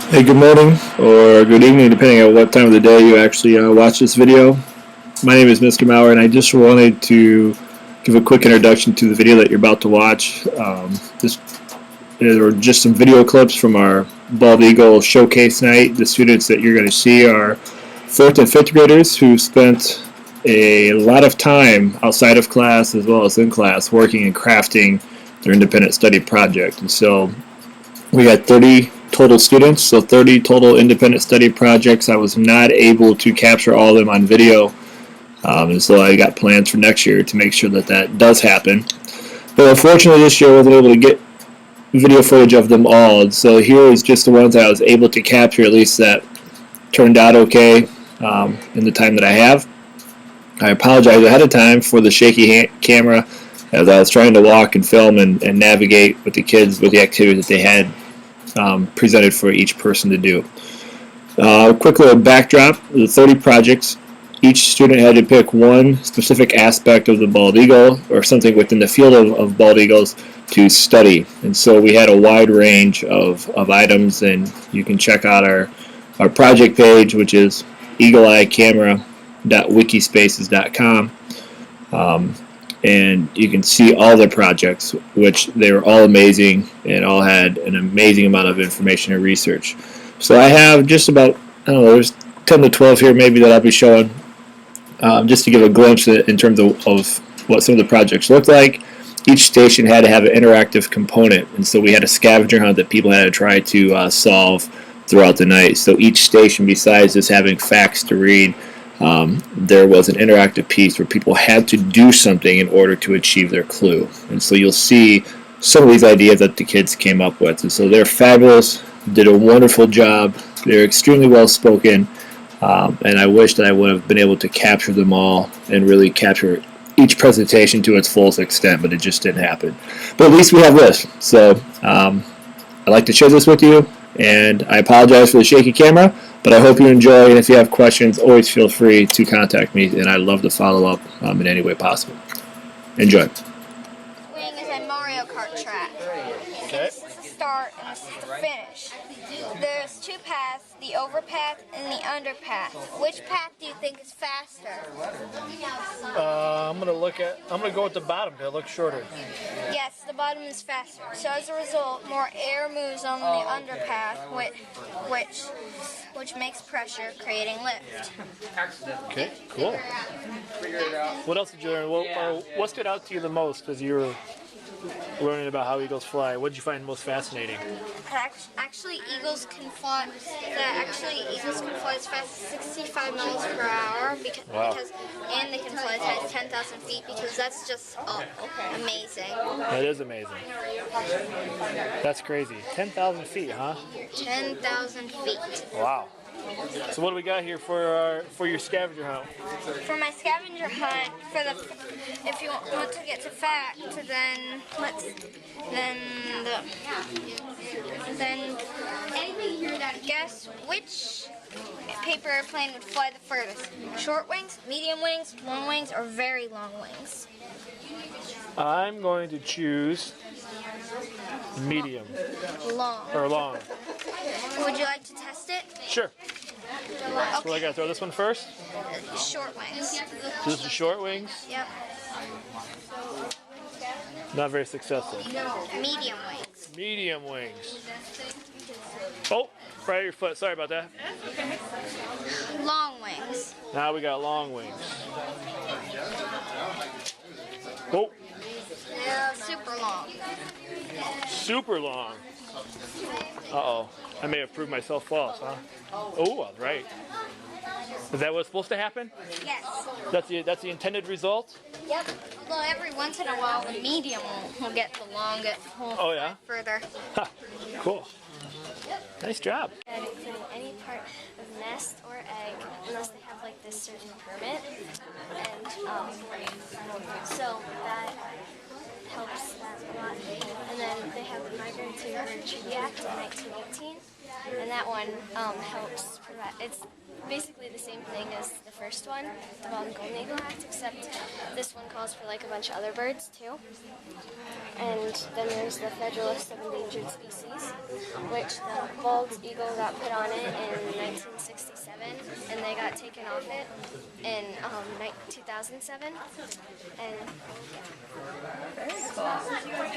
Hey, good morning or good evening, depending on what time of the day you actually watch this video. My name is Mr. Maurer, and I just wanted to give a quick introduction to the video that you're about to watch. This are just some video clips from our Bald Eagle Showcase Night. The students that you're going to see are fourth and fifth graders who spent a lot of time outside of class as well as in class working and crafting their independent study project. And so we had 30 total students, so 30 total independent study projects. I was not able to capture all of them on video, and so I got plans for next year to make sure that that does happen. But unfortunately, this year I wasn't able to get video footage of them all, and so here is just the ones that I was able to capture, at least that turned out okay in the time that I have. I apologize ahead of time for the shaky camera as I was trying to walk and film and navigate with the kids with the activities that they had presented for each person to do. Quick little backdrop, the 30 projects. Each student had to pick one specific aspect of the bald eagle or something within the field of bald eagles to study. And so we had a wide range of items, and you can check out our project page, which is eagleeyecamera.wikispaces.com. And you can see all their projects, which they were all amazing and all had an amazing amount of information and research. So I have just about, I don't know, there's 10 to 12 here maybe that I'll be showing, just to give a glimpse in terms of what some of the projects looked like. Each station had to have an interactive component, and so we had a scavenger hunt that people had to try to solve throughout the night. So each station, besides just having facts to read, there was an interactive piece where people had to do something in order to achieve their clue. And so you'll see some of these ideas that the kids came up with. And so they're fabulous, did a wonderful job, they're extremely well spoken, and I wish that I would have been able to capture them all and really capture each presentation to its fullest extent, but it just didn't happen. But at least we have this. So I'd like to share this with you, and I apologize for the shaky camera, but I hope you enjoy, and if you have questions, always feel free to contact me, and I'd love to follow up in any way possible. Enjoy. Wing is a Mario Kart track. Okay. This is the start and this is the finish. There's two paths, the overpath and the underpath. Which path do you think is faster? I'm gonna go with the bottom. It looks shorter. Yes, the bottom is faster. So as a result, more air moves on the underpath, which makes pressure, creating lift. Okay, cool. What else did you learn? What stood out to you the most as you were learning about how eagles fly? What did you find most fascinating? Actually, eagles can fly as fast as 65 miles per hour and they can fly as high as 10,000 feet because that's just amazing. That is amazing. That's crazy. 10,000 feet, huh? 10,000 feet. Wow. So what do we got here for your scavenger hunt? For my scavenger hunt, if you want to get to fact, then guess which paper airplane would fly the furthest? Short wings, medium wings, long wings, or very long wings? I'm going to choose medium Long. or long. Would you like to test it? Sure. So I gotta throw this one first. Short wings. So this is short wings. Yep. Not very successful. Medium wings. Medium wings. Oh, right at your foot. Sorry about that. Long wings. Now we got long wings. Oh, Super long. super long. Uh-oh. I may have proved myself false, huh? Oh, I was right. Is that what's supposed to happen? Yes. That's the intended result? Yep. Although every once in a while the medium will get the longest. Oh, yeah? Further. Ha, cool. Nice job. And it can any part of nest or egg unless they have like this certain permit, and so that helps them a lot. And then they have the Migratory Bird Treaty Act in 1918, and that one helps provide. It's basically the same thing as the first one, the Bald and Golden Eagle Act, except this one calls for like a bunch of other birds too. And then there's the Federalist of Endangered Species, which the bald eagle got put on it in 1967, and they got taken off it in 2007. And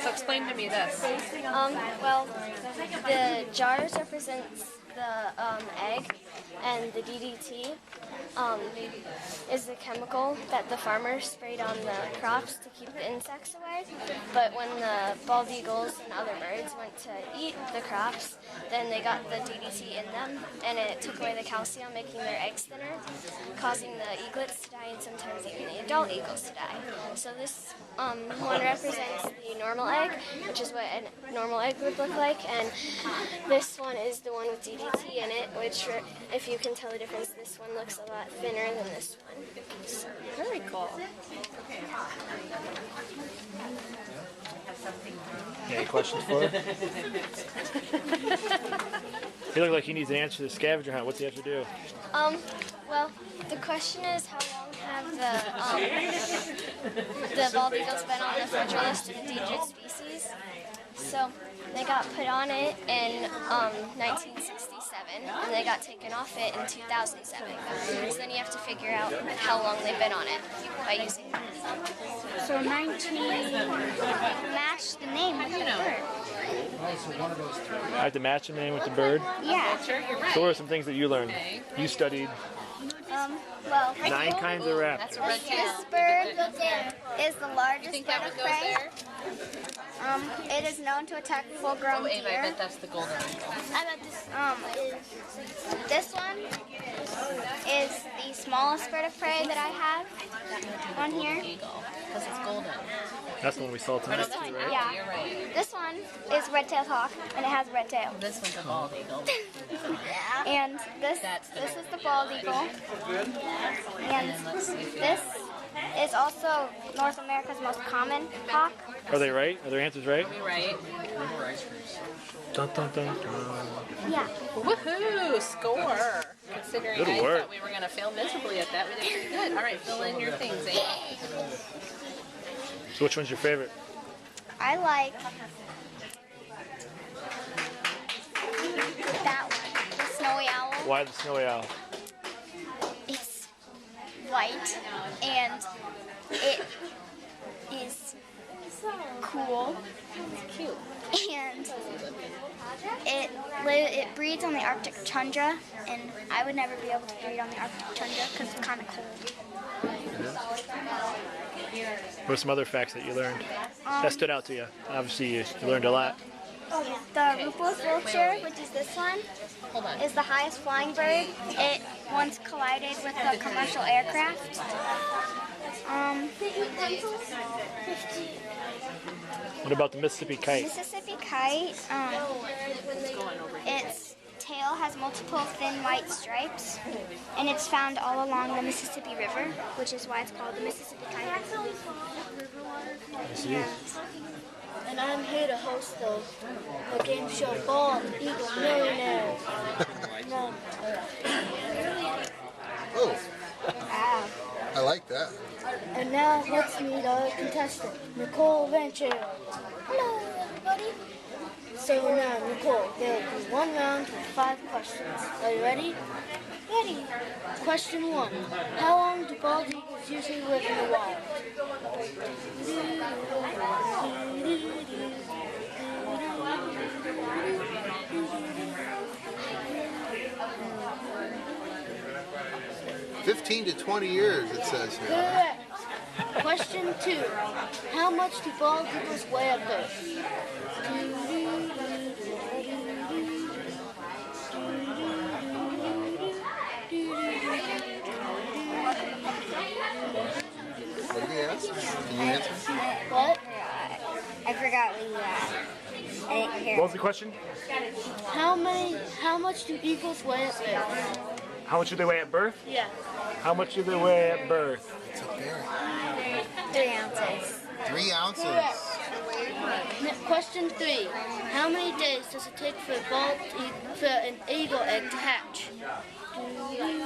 So explain to me this. well, the jars represents the egg, and the DDT is the chemical that the farmers sprayed on the crops to keep the insects away. But when the bald eagles and other birds went to eat the crops, then they got the DDT in them, and it took away the calcium, making their eggs thinner, causing the eaglets to die, and sometimes even the adult eagles to die. So this one represents the normal egg, which is what a normal egg would look like, and this one is the one with DDT in it, which, if you can tell the difference, this one looks a lot thinner than this one. So, Very cool. Any questions for her? You look like he needs an answer to the scavenger hunt. What's he have to do? well, the question is, how long have the bald eagles been on the Federalist of Endangered Species? So they got put on it in 1967, and they got taken off it in 2007. So then you have to figure out how long they've been on it by using this. So 19 match the name with the bird. I have to match the name with the bird. Yeah. So what are some things that you learned? You studied Well, 9 kinds of rap. That's a red tail. this bird is the largest Think bird that of one goes prey. there? It is known to attack full-grown Oh, Ava, I deer. bet that's the golden eagle. I bet this one is the smallest bird of prey that I have on here. Eagle, because it's golden. That's the one we saw tonight This too, one, right? yeah. You're right. This one is red-tailed hawk, and it has a red tail. This one's a bald eagle. And this is the bald eagle. And Let's see if this is also North America's most common hawk. Are they right? Are their answers right? you're right. Dun, dun, dun, dun. Yeah. Woohoo! Score! Considering Good I work. thought we were going to fail miserably at that, we did pretty good. All right, fill in your things, Ava. So which one's your favorite? I like that one, the snowy owl. Why the snowy owl? It's white and it is cool. Cute. And it breeds on the Arctic tundra, and I would never be able to breed on the Arctic tundra because it's kind of cold. What are some other facts that you learned that stood out to you? Obviously, you learned a lot. The Rupelus vulture, which is this one, Hold on. is the highest flying bird. It once collided with a commercial aircraft. What about the Mississippi kite? Mississippi kite, its tail has multiple thin white stripes, and it's found all along the Mississippi River, which is why it's called the Mississippi kite. I see. And I'm here to host the game show Bald Eagle Millionaire. No. Oh, I like that. And now let's meet our contestant, Nicole Venture. Hello, everybody. So now, Nicole, there will be 1 round with 5 questions. Are you ready? Ready? Question 1. How long do bald eagles usually live in the wild? 15 to 20 years, it says here. Correct. Question 2. How much do bald eagles weigh at birth? What did he ask? Can you answer? What? I forgot what you asked. I didn't hear. What was the question? How much do eagles weigh at birth? How much do they weigh at birth? Yeah. How much do they weigh at birth? It's up there. 3 ounces. 3 ounces. Question 3. How many days does it take for an eagle egg to hatch?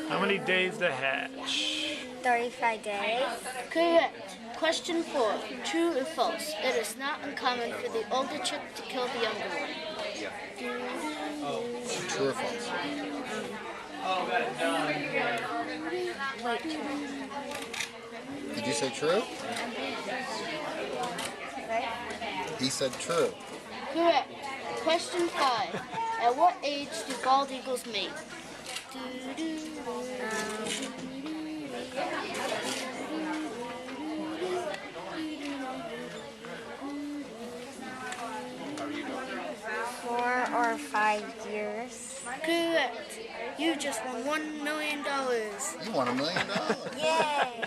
How many days to hatch? 35 days. Correct. Question 4. True or false? It is not uncommon for the older chick to kill the younger one. True or false? Did you say true? He said true. Correct. Question 5. At what age do bald eagles mate? Four or 5 years. Correct. You just won $1 million. You won $1 million. Yay!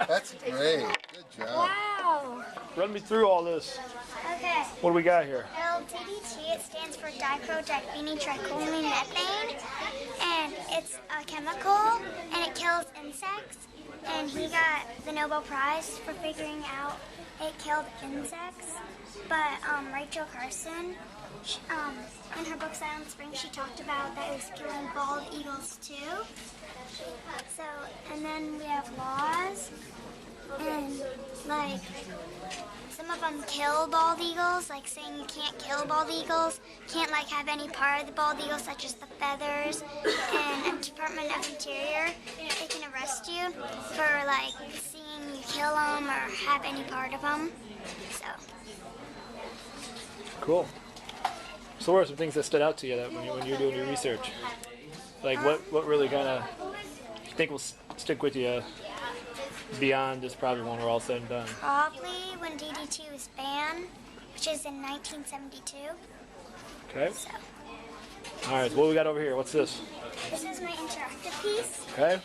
That's great. Good job. Wow. Run me through all this. Okay. What do we got here? Well, DDT, it stands for diphenyltrichloromethane, and it's a chemical, and it kills insects. And he got the Nobel Prize for figuring out it killed insects. But Rachel Carson, in her book Silent Spring, she talked about that it was killing bald eagles too. So, and then we have laws, and like some of them kill bald eagles, like saying you can't kill bald eagles, can't like have any part of the bald eagle, such as the feathers. And the Department of Interior, they can arrest you for like seeing you kill them or have any part of them. So. Cool. So what are some things that stood out to you that when you're doing your research? Like what really kind of you think will stick with you beyond just probably when we're all said and done? Probably when DDT was banned, which is in 1972. Okay. So, All right. So what we got over here? What's this? this is my interactive piece, Okay.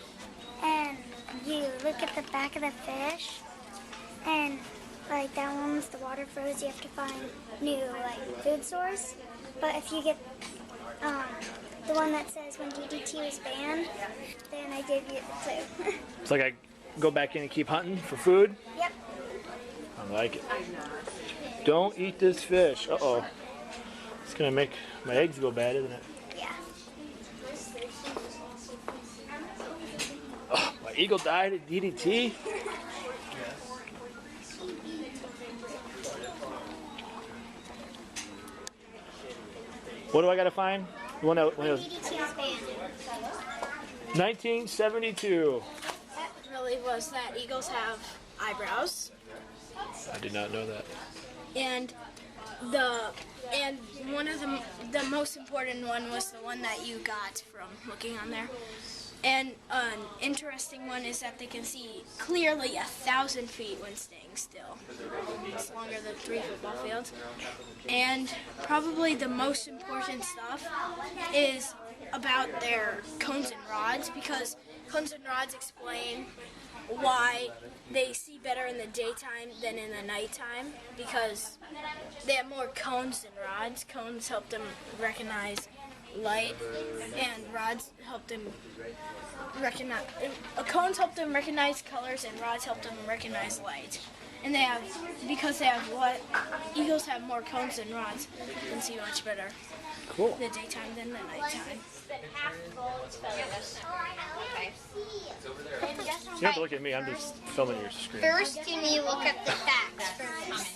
and you look at the back of the fish, and like that one, once the water froze, you have to find new like food source. But if you get the one that says when DDT was banned, then I give you the clue. It's like I go back in and keep hunting for food. Yep. I like it. Don't eat this fish. Uh-oh. It's gonna make my eggs go bad, isn't it? Yeah. Oh, my eagle died at DDT. What do I gotta find? The one that When DDT was banned. 1972. That really was that eagles have eyebrows, I did not know that. and one of the most important one was the one that you got from looking on there. And an interesting one is that they can see clearly 1,000 feet when staying still. It's longer than 3 football fields. And probably the most important stuff is about their cones and rods, because cones and rods explain why they see better in the daytime than in the nighttime, because they have more cones than rods. Cones help them recognize light, and rods help them recognize. Cones help them recognize colors, and rods help them recognize light. And they have, because they have what eagles have more cones than rods, and see much better Cool. the daytime than the nighttime. You don't have to look at me. I'm just filming your screen. First, you need to look at the facts first.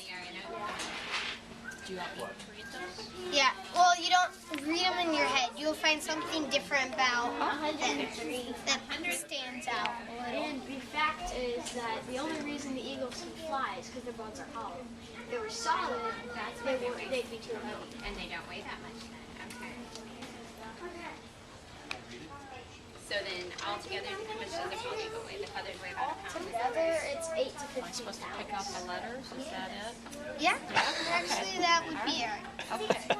Yeah, well, you don't read them in your head. You'll find something different about them that stands out a little. And the fact is that the only reason the eagles can fly is because their bones are hollow. If they were solid, they'd be too heavy. And they don't weigh that much then. Okay. So then altogether, how much does a bald eagle weigh? The feathers weigh about a pound. Together, it's 8 to 15 Am I supposed to pick out the letters? Is that it? Yeah, actually, that would be it. Okay.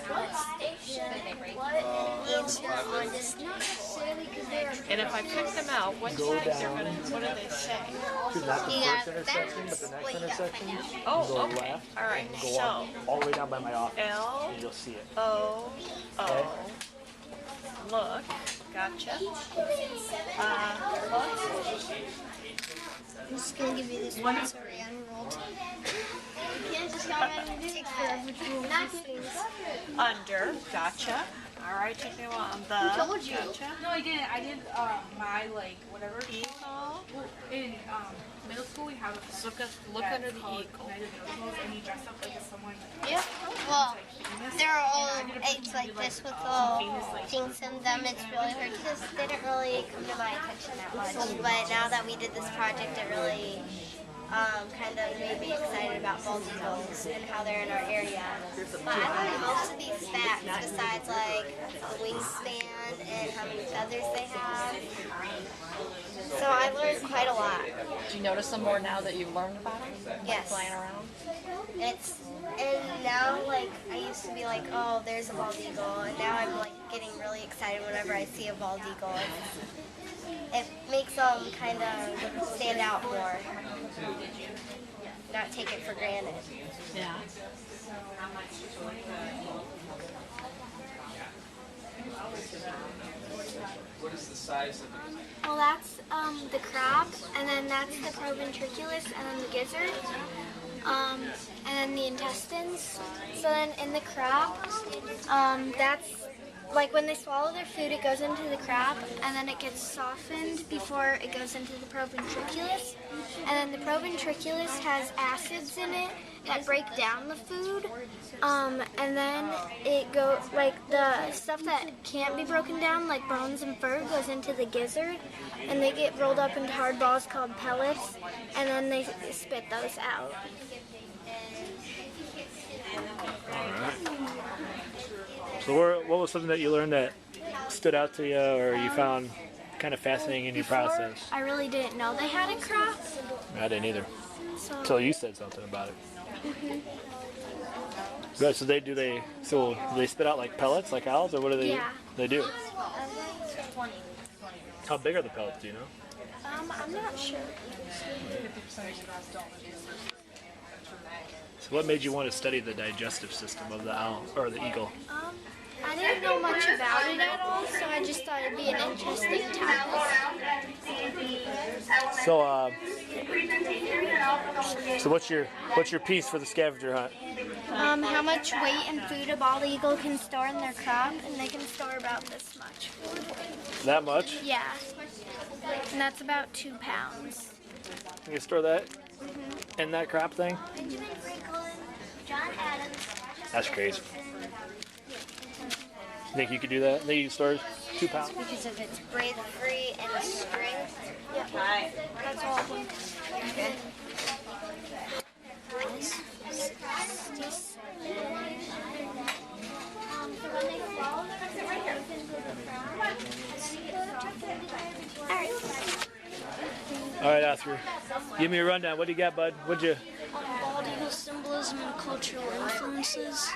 What station? Did they break? What answer on this? Not necessarily because they're. And if I pick them out, what Go tags are down. gonna, what do they say? Not the You first got intersection, but the that. next What you got intersection. right now? Oh, Go okay. left. All right. And go So all the way down by my office, L and you'll see it. O look. Gotcha. Look. I'm just going to give you this one. Sorry, I unrolled. You can't just go Under. Gotcha. All right, take me on the. told you? Gotcha. No, I didn't. I did my like whatever. Eagle. In middle school, we have a So look under the eagle. United Miracles, and you dress up like someone. Yeah. Well, they're all eggs like this with all things in them. It's really hard because they didn't really come to my attention that much. But now that we did this project, it really kind of made me excited about bald eagles and how they're in our area. But I learned most of these facts besides like the wingspan and how many feathers they have. So I learned quite a lot. Do you notice some more now that you've learned about them? Yes. Flying around. And now like I used to be like, oh, there's a bald eagle, and now I'm like getting really excited whenever I see a bald eagle. It makes them kind of stand out more, not take it for granted. Yeah. What is the size of it? Well, that's the crab, and then that's the proventriculus, and then the gizzard, and then the intestines. So then in the crab, that's like when they swallow their food, it goes into the crab, and then it gets softened before it goes into the proventriculus. And then the proventriculus has acids in it that break down the food, and then it goes like the stuff that can't be broken down, like bones and fur, goes into the gizzard, and they get rolled up into hard balls called pellets, and then they spit those out. So what was something that you learned that stood out to you or you found kind of fascinating in your process? I really didn't know they had a crop. I didn't either. So Until you said something about it. Good. So they spit out like pellets, like owls, or what do they? Yeah. They do. How big are the pellets? Do you know? I'm not sure. So what made you want to study the digestive system of the owl or the eagle? I didn't know much about it at all, so I just thought it'd be an interesting topic. So what's your piece for the scavenger hunt? How much weight and food a bald eagle can store in their crop, and they can store about this much. That much? Yeah, and that's about 2 pounds. You can store that in that crop thing? Benjamin Franklin, John Adams. That's crazy. You think you could do that? Think you can store 2 pounds? Because of its bravery and strength. Yeah, that's all of them. All right, Oscar. Give me a rundown. What do you got, bud? What'd you? Bald eagle symbolism and cultural influences.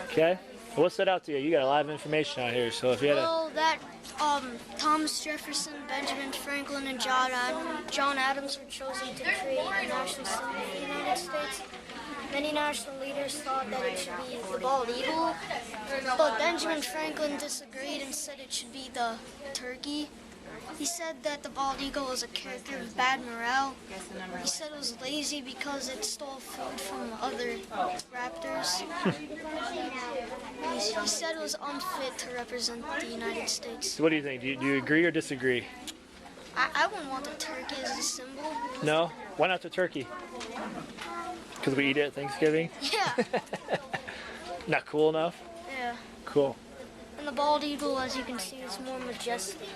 Okay. Well, what stood out to you? You got a lot of information out here. So if you had a Well, that Thomas Jefferson, Benjamin Franklin, and John Adams were chosen to create the national symbol of the United States. Many national leaders thought that it should be the bald eagle, but Benjamin Franklin disagreed and said it should be the turkey. He said that the bald eagle was a character with bad morale. He said it was lazy because it stole food from other raptors. He said it was unfit to represent the United States. So what do you think? Do you agree or disagree? I wouldn't want the turkey as a symbol. No? Why not the turkey? Because we eat it at Thanksgiving? Yeah, Not cool enough? yeah. Cool. And the bald eagle, as you can see, is more majestic.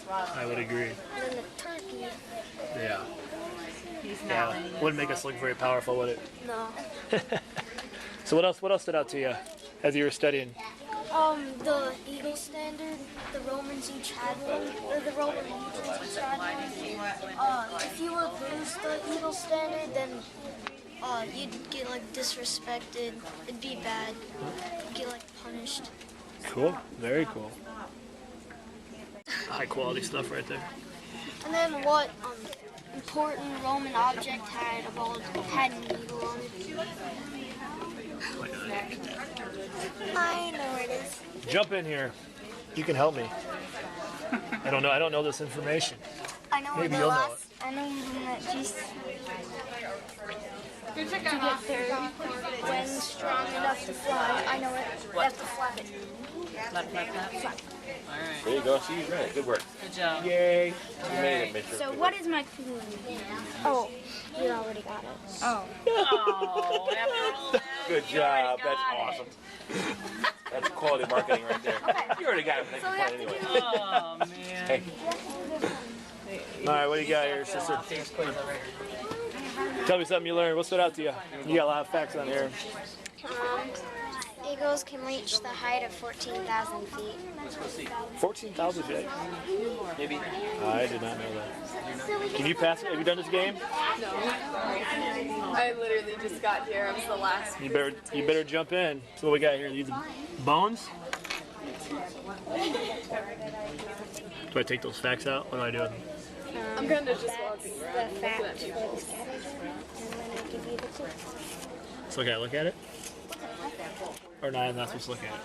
I would agree. And then the turkey, Yeah. He's Yeah. not. Wouldn't make us look very powerful, would it? no. So what else stood out to you as you were studying? The eagle standard, the Romans each had one, or the Roman legions each had one. If you would lose the eagle standard, then you'd get like disrespected. It'd be bad. You'd get like punished. Cool. Very cool. High quality stuff right there. And then what important Roman object had an eagle on it? I know where it is. Jump in here. You can help me. I don't know this information. I know Maybe the you'll know last. I know when that Jesus. to get their wings strong enough to fly. I know it. They have to flap it. Flap, flap, flap. All right. There you go. See, you read it. Good work. Good job. Yay. You made it, Mitchell. So what is my clue? Oh, you already got it. Oh. Oh, after all that. Good job. That's awesome. That's quality marketing right there. You already got it. So we have to Anyway. do. Oh, man. Hey. All right, what do you got here, sister? Tell me something you learned. What stood out to you? You got a lot of facts on here. Eagles can reach the height of 14,000 feet. 14,000 feet. Maybe. I did not know that. Can you pass it? Have you done this game? I literally just got here. I was the last. You better jump in. So what we got here? These bones. Do I take those facts out? What do I do with them? I'm kind of just walking The around. fact for the scavenger, and then I give you the clue. So okay, look at it. Or not? I'm not supposed to look at it.